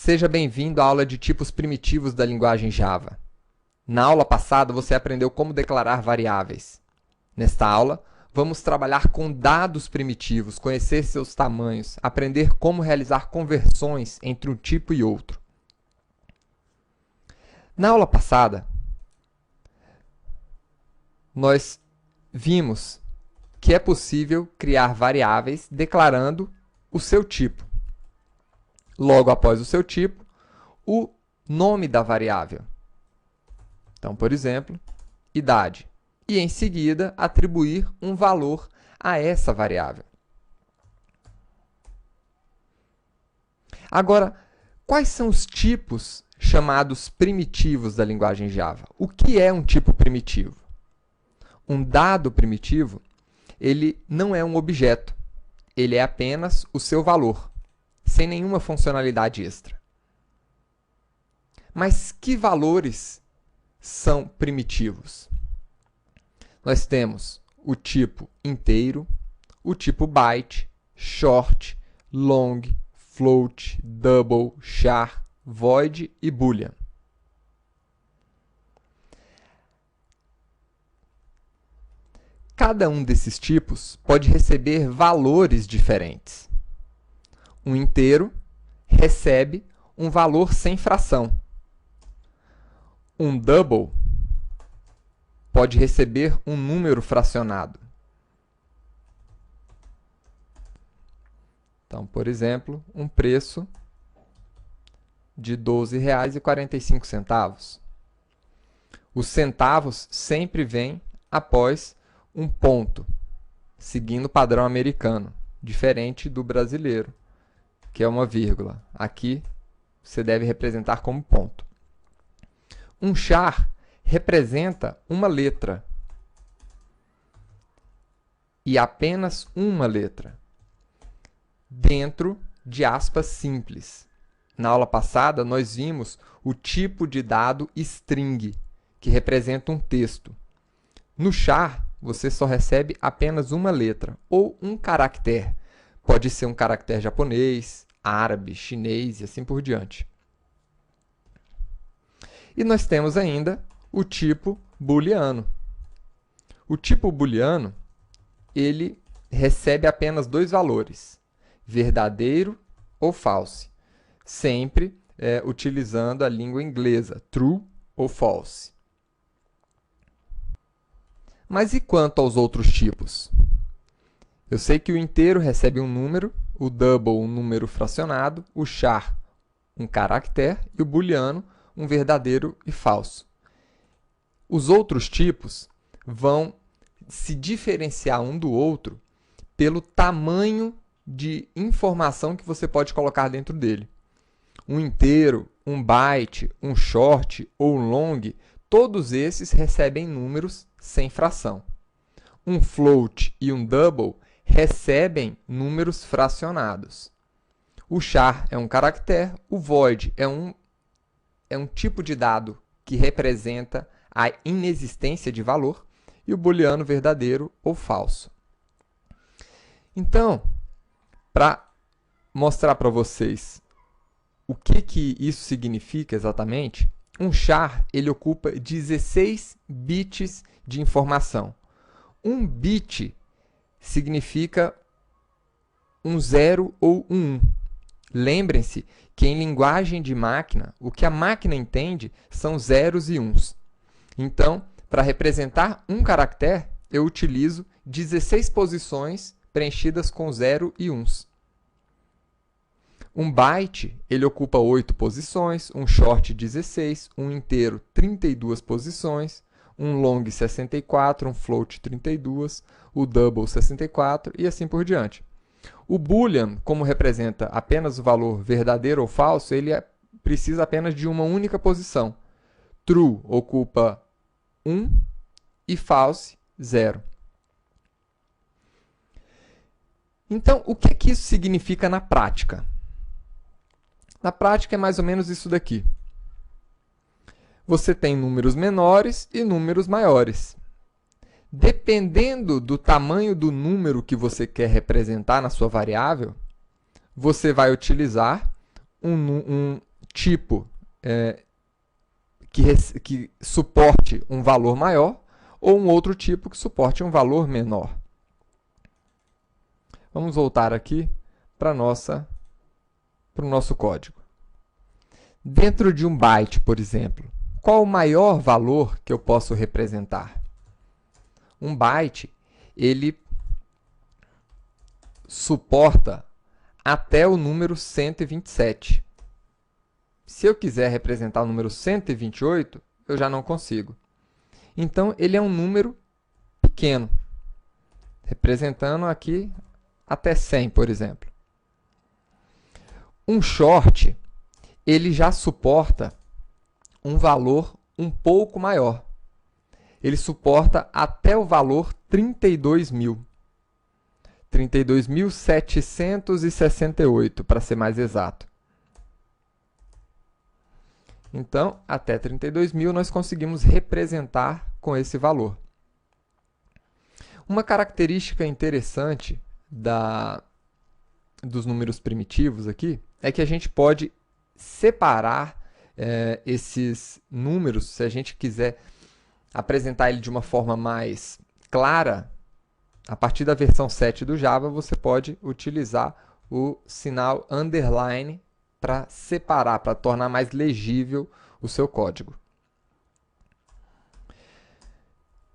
Seja bem-vindo à aula de tipos primitivos da linguagem Java. Na aula passada, você aprendeu como declarar variáveis. Nesta aula, vamos trabalhar com dados primitivos, conhecer seus tamanhos, aprender como realizar conversões entre um tipo e outro. Na aula passada, nós vimos que é possível criar variáveis declarando o seu tipo. Logo após o seu tipo, o nome da variável. Então, por exemplo, idade. E, em seguida, atribuir um valor a essa variável. Agora, quais são os tipos chamados primitivos da linguagem Java? O que é um tipo primitivo? Um dado primitivo, ele não é um objeto. Ele é apenas o seu valor, sem nenhuma funcionalidade extra. Mas que valores são primitivos? Nós temos o tipo inteiro, o tipo byte, short, long, float, double, char, void e boolean. Cada um desses tipos pode receber valores diferentes. Um inteiro recebe um valor sem fração. Um double pode receber um número fracionado. Então, por exemplo, um preço de R$ 12,45. Os centavos sempre vêm após um ponto, seguindo o padrão americano, diferente do brasileiro, que é uma vírgula. Aqui, você deve representar como ponto. Um char representa uma letra. E apenas uma letra, dentro de aspas simples. Na aula passada, nós vimos o tipo de dado string, que representa um texto. No char, você só recebe apenas uma letra, ou um caractere. Pode ser um caractere japonês, árabe, chinês e assim por diante. E nós temos ainda o tipo booleano. O tipo booleano, ele recebe apenas dois valores, verdadeiro ou false, sempre utilizando a língua inglesa, true ou false. Mas e quanto aos outros tipos? Eu sei que o inteiro recebe um número, o double um número fracionado, o char um caractere e o booleano um verdadeiro e falso. Os outros tipos vão se diferenciar um do outro pelo tamanho de informação que você pode colocar dentro dele. Um inteiro, um byte, um short ou um long, todos esses recebem números sem fração. Um float e um double recebem números fracionados. O char é um caractere, o void é um tipo de dado que representa a inexistência de valor, e o booleano verdadeiro ou falso. Então, para mostrar para vocês o que isso significa exatamente, um char ele ocupa 16 bits de informação. Um bit significa um 0 ou um 1. Lembrem-se que em linguagem de máquina, o que a máquina entende são zeros e uns. Então, para representar um caractere, eu utilizo 16 posições preenchidas com 0 e 1s. Um byte ele ocupa 8 posições, um short 16, um inteiro 32 posições, um long 64, um float 32, o double 64 e assim por diante. O boolean, como representa apenas o valor verdadeiro ou falso, ele precisa apenas de uma única posição. True ocupa 1 e false 0. Então, o que isso significa na prática? Na prática é mais ou menos isso daqui. Você tem números menores e números maiores. Dependendo do tamanho do número que você quer representar na sua variável, você vai utilizar tipo que suporte um valor maior ou um outro tipo que suporte um valor menor. Vamos voltar aqui para o nosso código. Dentro de um byte, por exemplo, qual o maior valor que eu posso representar? Um byte, ele suporta até o número 127. Se eu quiser representar o número 128, eu já não consigo. Então, ele é um número pequeno, representando aqui até 100, por exemplo. Um short, ele já suporta um valor um pouco maior. Ele suporta até o valor 32.000. 32.768, para ser mais exato. Então, até 32.000 nós conseguimos representar com esse valor. Uma característica interessante dos números primitivos aqui é que a gente pode separar esses números, se a gente quiser apresentar ele de uma forma mais clara. A partir da versão 7 do Java, você pode utilizar o sinal underline para separar, para tornar mais legível o seu código.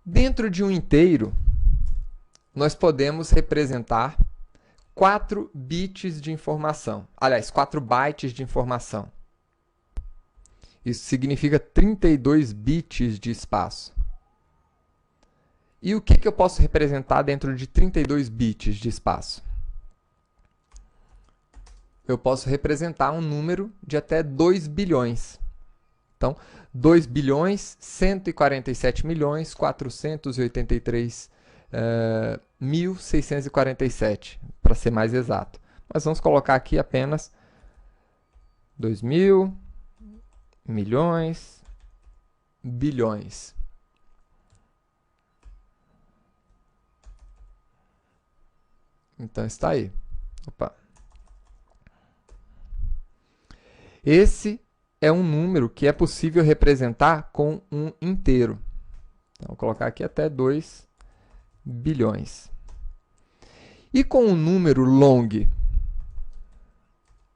Dentro de um inteiro, nós podemos representar 4 bits de informação. Aliás, 4 bytes de informação. Isso significa 32 bits de espaço. E o que eu posso representar dentro de 32 bits de espaço? Eu posso representar um número de até 2 bilhões. Então, 2 bilhões, 147 milhões, 483.647, para ser mais exato. Mas vamos colocar aqui apenas 2.000, milhões, bilhões. Então, está aí. Opa. Esse é um número que é possível representar com um inteiro. Então, vou colocar aqui até 2 bilhões. E com o número long?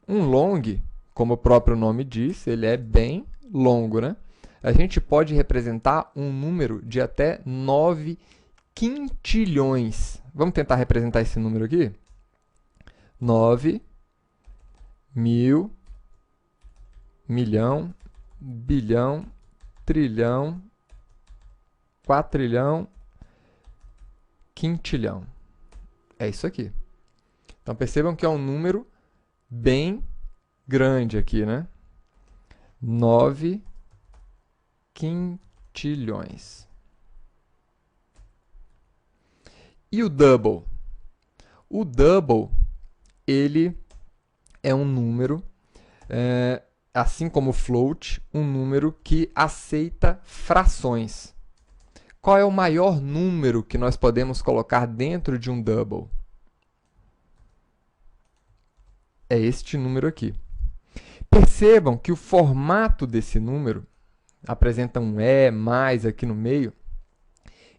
Um long, como o próprio nome diz, ele é bem longo, né? A gente pode representar um número de até 9 quintilhões. Vamos tentar representar esse número aqui? 9 mil, milhão, bilhão, trilhão, quatrilhão, quintilhão. É isso aqui. Então, percebam que é um número bem grande aqui, né? 9 quintilhões. E o double? O double, ele é um número, assim como o float, um número que aceita frações. Qual é o maior número que nós podemos colocar dentro de um double? É este número aqui. Percebam que o formato desse número apresenta um E mais aqui no meio.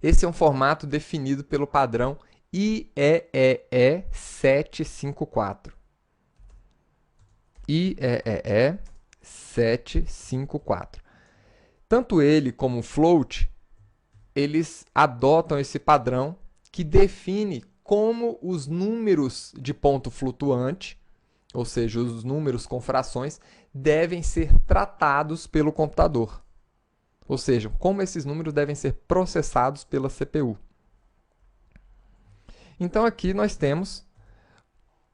Esse é um formato definido pelo padrão IEEE 754. IEEE 754. Tanto ele como o float, eles adotam esse padrão que define como os números de ponto flutuante, ou seja, os números com frações, devem ser tratados pelo computador. Ou seja, como esses números devem ser processados pela CPU. Então, aqui nós temos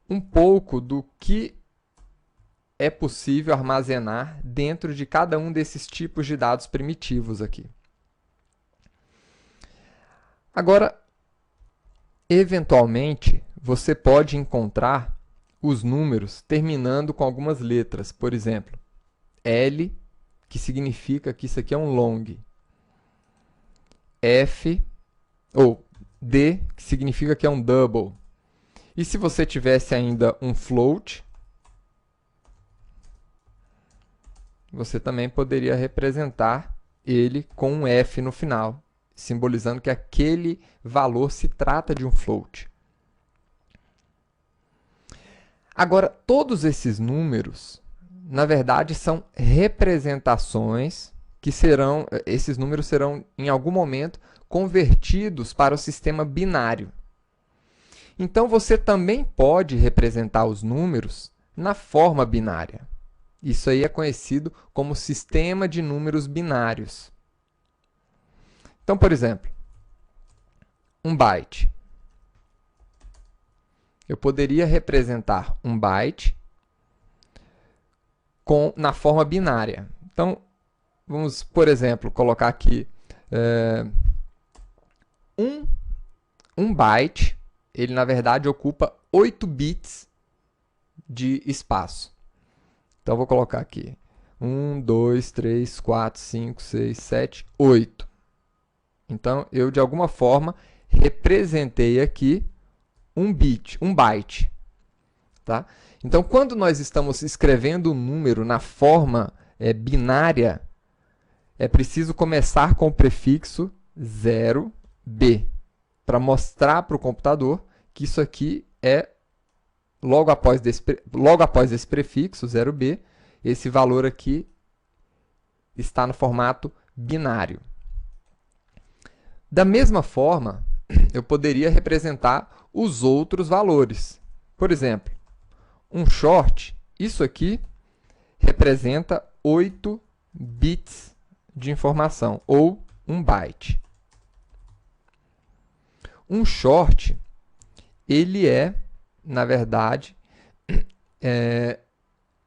um pouco do que é possível armazenar dentro de cada um desses tipos de dados primitivos aqui. Agora, eventualmente, você pode encontrar os números terminando com algumas letras. Por exemplo, L, que significa que isso aqui é um long. F, ou D, que significa que é um double. E se você tivesse ainda um float, você também poderia representar ele com um F no final, simbolizando que aquele valor se trata de um float. Agora, todos esses números, na verdade, são representações que esses números serão, em algum momento, convertidos para o sistema binário. Então, você também pode representar os números na forma binária. Isso aí é conhecido como sistema de números binários. Então, por exemplo, um byte. Eu poderia representar um byte na forma binária. Então, vamos, por exemplo, colocar aqui um byte, ele na verdade ocupa 8 bits de espaço. Então, vou colocar aqui 1, 2, 3, 4, 5, 6, 7, 8. Então, eu de alguma forma representei aqui um byte. Tá? Então, quando nós estamos escrevendo um número na forma binária, é preciso começar com o prefixo 0b, para mostrar para o computador que isso aqui é, logo após esse prefixo 0b, esse valor aqui está no formato binário. Da mesma forma, eu poderia representar os outros valores. Por exemplo, um short, isso aqui representa 8 bits de informação, ou 1 byte. Um short, ele na verdade,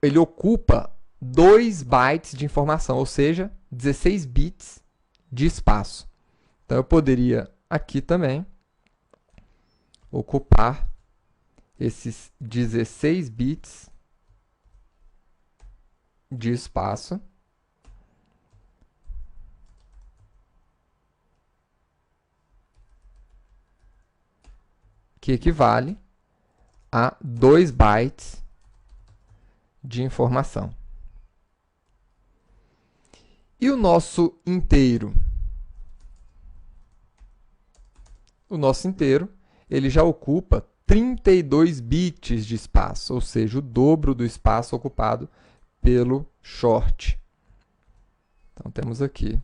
ele ocupa 2 bytes de informação, ou seja, 16 bits de espaço. Então, eu poderia aqui também ocupar esses 16 bits de espaço. Que equivale a 2 bytes de informação. E o nosso inteiro? O nosso inteiro, ele já ocupa 32 bits de espaço, ou seja, o dobro do espaço ocupado pelo short. Então, temos aqui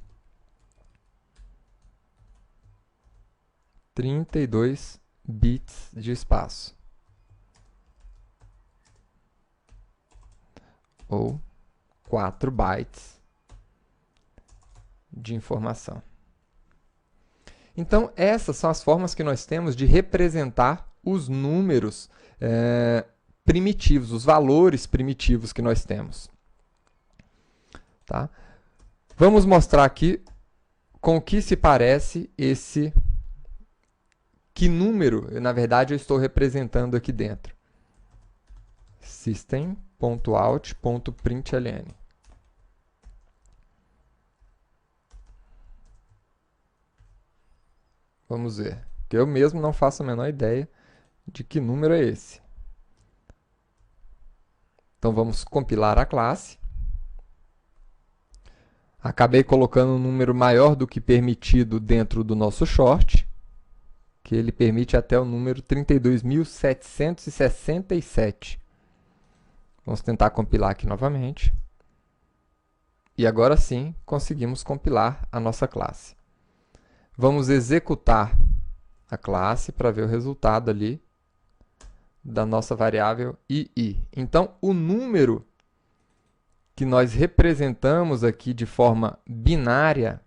32 bits de espaço, ou 4 bytes de informação. Então, essas são as formas que nós temos de representar os números primitivos, os valores primitivos que nós temos. Tá? Vamos mostrar aqui com o que se parece que número, na verdade, eu estou representando aqui dentro. System.out.println. Vamos ver, que eu mesmo não faço a menor ideia de que número é esse. Então, vamos compilar a classe. Acabei colocando um número maior do que permitido dentro do nosso short, que ele permite até o número 32.767. Vamos tentar compilar aqui novamente. E agora sim, conseguimos compilar a nossa classe. Vamos executar a classe para ver o resultado ali da nossa variável ii. Então, o número que nós representamos aqui de forma binária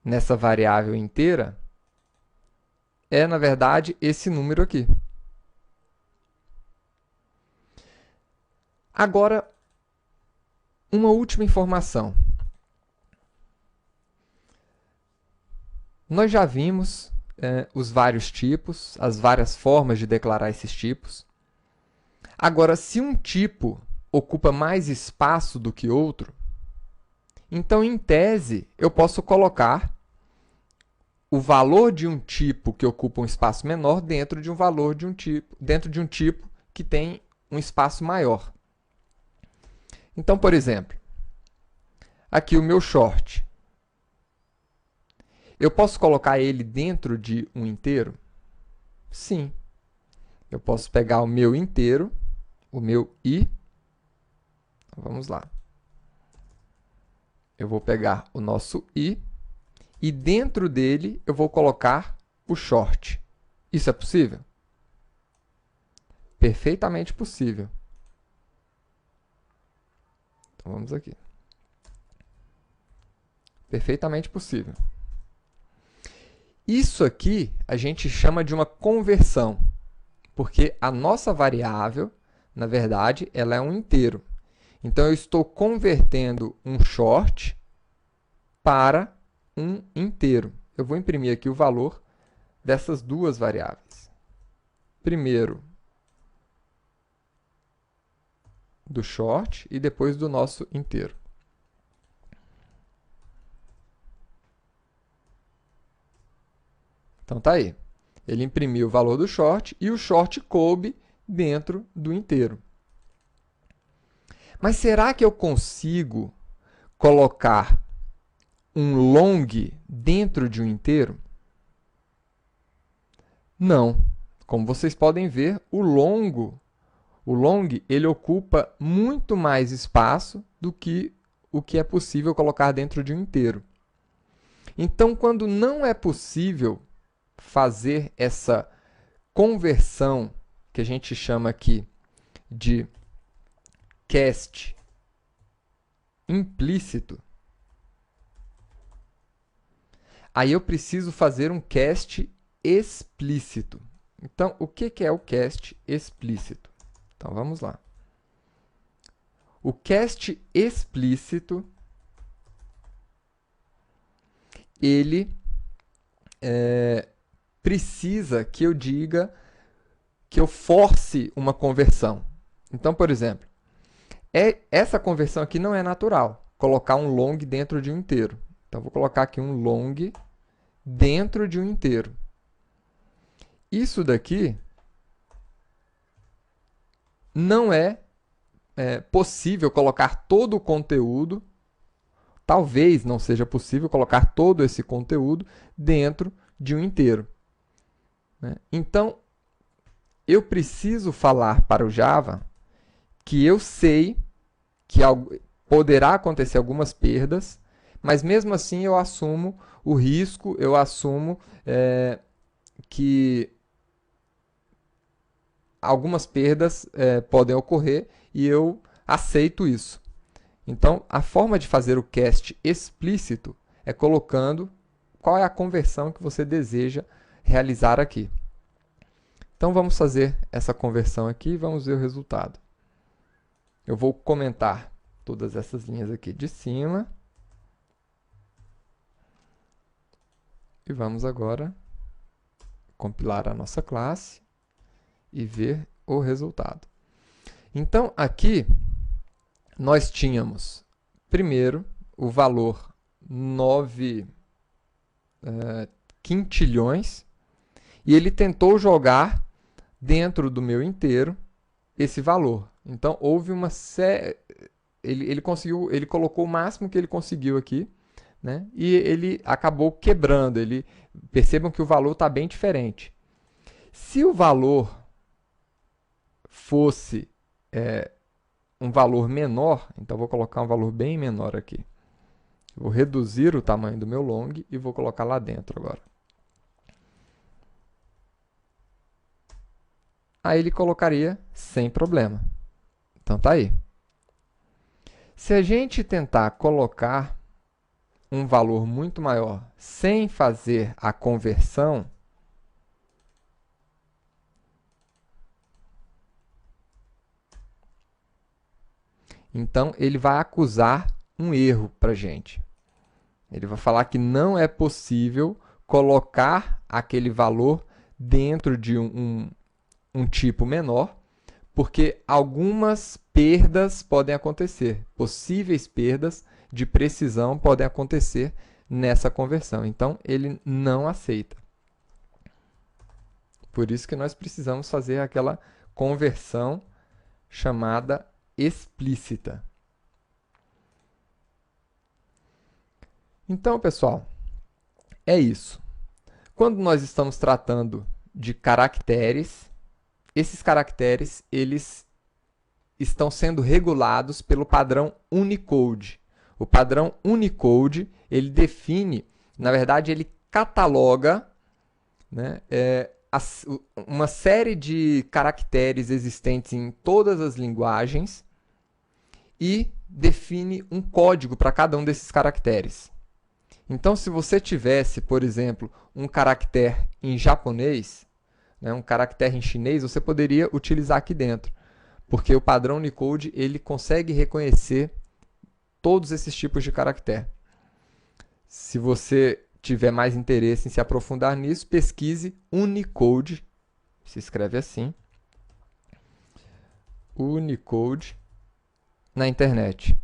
nessa variável inteira é, na verdade, esse número aqui. Agora, uma última informação. Nós já vimos os vários tipos, as várias formas de declarar esses tipos. Agora, se um tipo ocupa mais espaço do que outro, então, em tese, eu posso colocar o valor de um tipo que ocupa um espaço menor dentro de um tipo que tem um espaço maior. Então, por exemplo, aqui o meu short. Eu posso colocar ele dentro de um inteiro? Sim. Eu posso pegar o meu inteiro, o meu i. Vamos lá. Eu vou pegar o nosso i e dentro dele eu vou colocar o short. Isso é possível? Perfeitamente possível. Então vamos aqui. Perfeitamente possível. Isso aqui a gente chama de uma conversão, porque a nossa variável, na verdade, ela é um inteiro. Então, eu estou convertendo um short para um inteiro. Eu vou imprimir aqui o valor dessas duas variáveis. Primeiro do short e depois do nosso inteiro. Então, tá aí. Ele imprimiu o valor do short e o short coube dentro do inteiro. Mas será que eu consigo colocar um long dentro de um inteiro? Não. Como vocês podem ver, o long ele ocupa muito mais espaço do que o que é possível colocar dentro de um inteiro. Então, quando não é possível fazer essa conversão, que a gente chama aqui de cast implícito, aí eu preciso fazer um cast explícito. Então, o que é o cast explícito? Então, vamos lá. O cast explícito, ele precisa que eu diga, que eu force uma conversão. Então, por exemplo, essa conversão aqui não é natural, colocar um long dentro de um inteiro. Então, vou colocar aqui um long dentro de um inteiro. Isso daqui não é possível colocar todo o conteúdo, talvez não seja possível colocar todo esse conteúdo dentro de um inteiro. Né? Então, eu preciso falar para o Java que eu sei que poderá acontecer algumas perdas, mas mesmo assim eu assumo o risco, eu assumo que algumas perdas podem ocorrer e eu aceito isso. Então, a forma de fazer o cast explícito é colocando qual é a conversão que você deseja realizar aqui. Então, vamos fazer essa conversão aqui e vamos ver o resultado. Eu vou comentar todas essas linhas aqui de cima. E vamos agora compilar a nossa classe e ver o resultado. Então, aqui nós tínhamos, primeiro, o valor 9 quintilhões, e ele tentou jogar dentro do meu inteiro esse valor. Então, houve uma série... Ele colocou o máximo que ele conseguiu aqui, né? E ele acabou quebrando. Percebam que o valor está bem diferente. Se o valor fosse um valor menor, então vou colocar um valor bem menor aqui. Vou reduzir o tamanho do meu long e vou colocar lá dentro agora. Aí ele colocaria sem problema. Então tá aí. Se a gente tentar colocar um valor muito maior sem fazer a conversão, então ele vai acusar um erro para a gente. Ele vai falar que não é possível colocar aquele valor dentro de um tipo menor, porque algumas perdas podem acontecer, possíveis perdas de precisão podem acontecer nessa conversão. Então, ele não aceita. Por isso que nós precisamos fazer aquela conversão chamada explícita. Então, pessoal, é isso. Quando nós estamos tratando de caracteres, esses caracteres eles estão sendo regulados pelo padrão Unicode. O padrão Unicode ele define, na verdade, ele cataloga, né, uma série de caracteres existentes em todas as linguagens e define um código para cada um desses caracteres. Então, se você tivesse, por exemplo, um caractere em japonês, né, um caractere em chinês, você poderia utilizar aqui dentro, porque o padrão Unicode ele consegue reconhecer todos esses tipos de caractere. Se você tiver mais interesse em se aprofundar nisso, pesquise Unicode, se escreve assim, Unicode, na internet.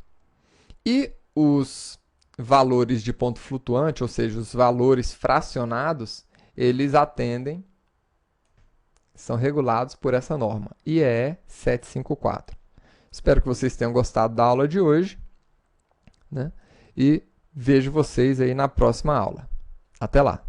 E os valores de ponto flutuante, ou seja, os valores fracionados, eles atendem, são regulados por essa norma, IEE 754. Espero que vocês tenham gostado da aula de hoje, né? E vejo vocês aí na próxima aula. Até lá!